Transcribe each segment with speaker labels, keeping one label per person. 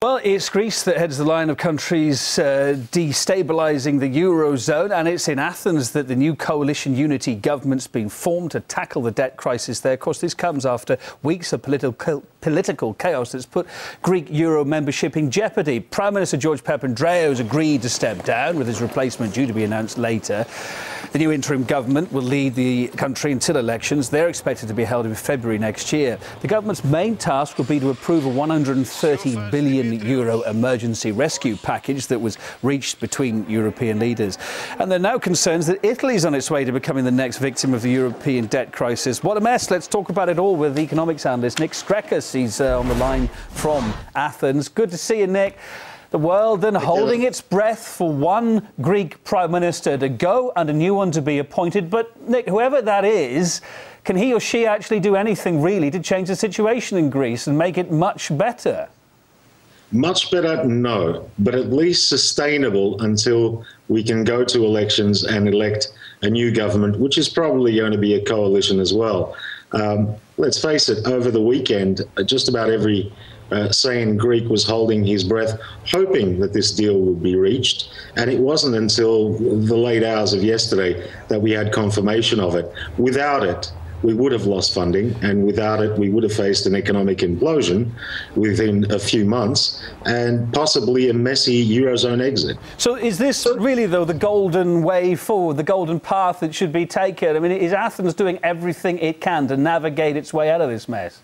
Speaker 1: Well, it's Greece that heads the line of countries destabilising the Eurozone, and it's in Athens that the new coalition unity government's been formed to tackle the debt crisis there. Of course, this comes after weeks of political chaos that's put Greek Euro membership in jeopardy. Prime Minister George Papandreou has agreed to step down, with his replacement due to be announced later. The new interim government will lead the country until elections. They're expected to be held in February next year. The government's main task will be to approve a €130 billion emergency rescue package that was reached between European leaders. And there are now concerns that Italy's on its way to becoming the next victim of the European debt crisis. What a mess. Let's talk about it all with economics analyst Nick Skrekos. He's on the line from Athens. Good to see you, Nick. The world then holding its breath for one Greek Prime Minister to go and a new one to be appointed. But, Nick, whoever that is, can he or she actually do anything really to change the situation in Greece and make it much better?
Speaker 2: Much better, no, but at least sustainable until we can go to elections and elect a new government, which is probably going to be a coalition as well. Let's face it, over the weekend, just about every sane Greek was holding his breath, hoping that this deal would be reached. And it wasn't until the late hours of yesterday that we had confirmation of it. Without it, we would have lost funding, and without it, we would have faced an economic implosion within a few months and possibly a messy Eurozone exit.
Speaker 1: So is this really, though, the golden way forward, the golden path that should be taken? I mean, is Athens doing everything it can to navigate its way out of this mess?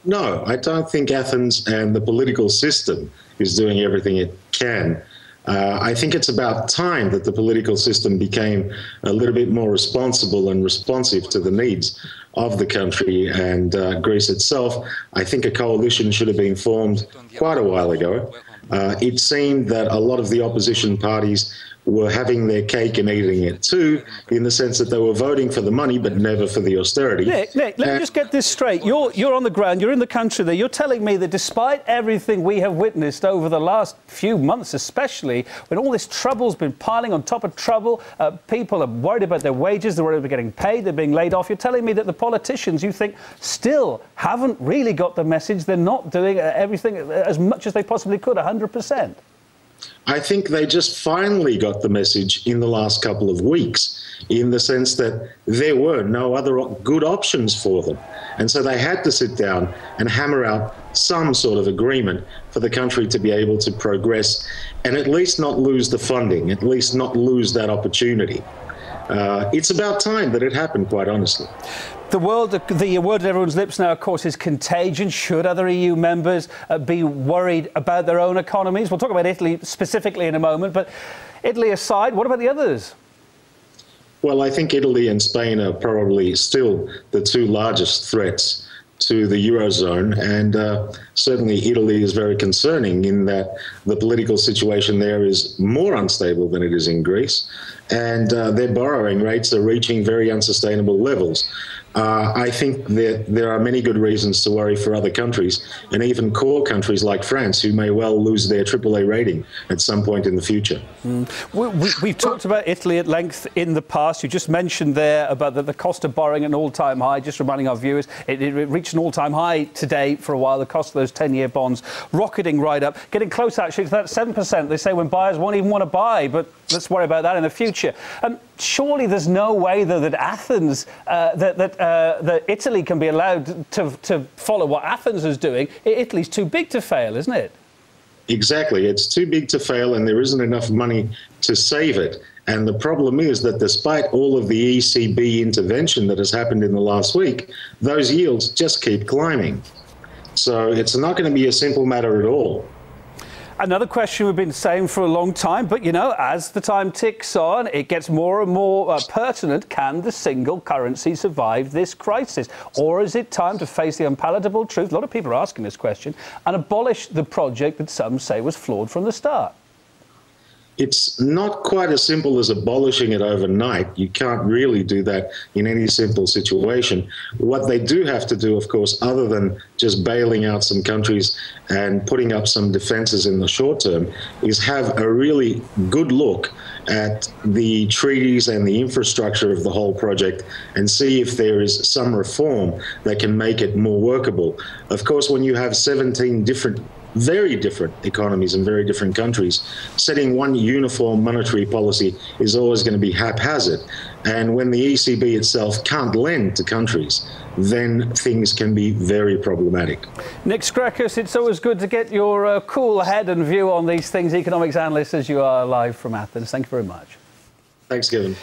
Speaker 2: No, I don't think Athens and the political system is doing everything it can. I think it's about time that the political system became a little bit more responsible and responsive to the needs of the country and Greece itself. I think a coalition should have been formed quite a while ago. It seemed that a lot of the opposition parties were having their cake and eating it too, in the sense that they were voting for the money but never for the austerity.
Speaker 1: Nick, let me just get this straight. You're on the ground, you're in the country there. You're telling me that despite everything we have witnessed over the last few months, especially when all this trouble's been piling on top of trouble, people are worried about their wages, they're worried about getting paid, they're being laid off. You're telling me that the politicians, you think, still haven't really got the message. They're not doing everything as much as they possibly could, 100%.
Speaker 2: I think they just finally got the message in the last couple of weeks, in the sense that there were no other good options for them. And so they had to sit down and hammer out some sort of agreement for the country to be able to progress and at least not lose the funding, at least not lose that opportunity. It's about time that it happened, quite honestly.
Speaker 1: The word at everyone's lips now, of course, is contagion. Should other EU members be worried about their own economies? We'll talk about Italy specifically in a moment, but Italy aside, what about the others?
Speaker 2: Well, I think Italy and Spain are probably still the two largest threats to the Eurozone, and certainly Italy is very concerning in that the political situation there is more unstable than it is in Greece, and their borrowing rates are reaching very unsustainable levels. I think that there are many good reasons to worry for other countries, and even core countries like France, who may well lose their AAA rating at some point in the future.
Speaker 1: We've talked about Italy at length in the past. You just mentioned there about the cost of borrowing at an all-time high. Just reminding our viewers, it reached an all-time high today for a while. The cost of those 10-year bonds rocketing right up, getting close actually to that 7%. They say when buyers won't even want to buy, but let's worry about that in the future. Surely there's no way, though, that Athens, that Italy can be allowed to follow what Athens is doing. Italy's too big to fail, isn't it?
Speaker 2: Exactly. It's too big to fail, and there isn't enough money to save it. And the problem is that despite all of the ECB intervention that has happened in the last week, those yields just keep climbing. So it's not going to be a simple matter at all.
Speaker 1: Another question we've been saying for a long time, but, you know, as the time ticks on, it gets more and more pertinent. Can the single currency survive this crisis? Or is it time to face the unpalatable truth? A lot of people are asking this question, and abolish the project that some say was flawed from the start.
Speaker 2: It's not quite as simple as abolishing it overnight. You can't really do that in any simple situation. What they do have to do, of course, other than just bailing out some countries and putting up some defenses in the short term, is have a really good look at the treaties and the infrastructure of the whole project and see if there is some reform that can make it more workable. Of course, when you have 17 different very different economies and very different countries. Setting one uniform monetary policy is always going to be haphazard. And when the ECB itself can't lend to countries, then things can be very problematic.
Speaker 1: Nick Skrakos, it's always good to get your cool head and view on these things, economics analyst as you are live from Athens. Thank you very much.
Speaker 2: Thanks, Kevin.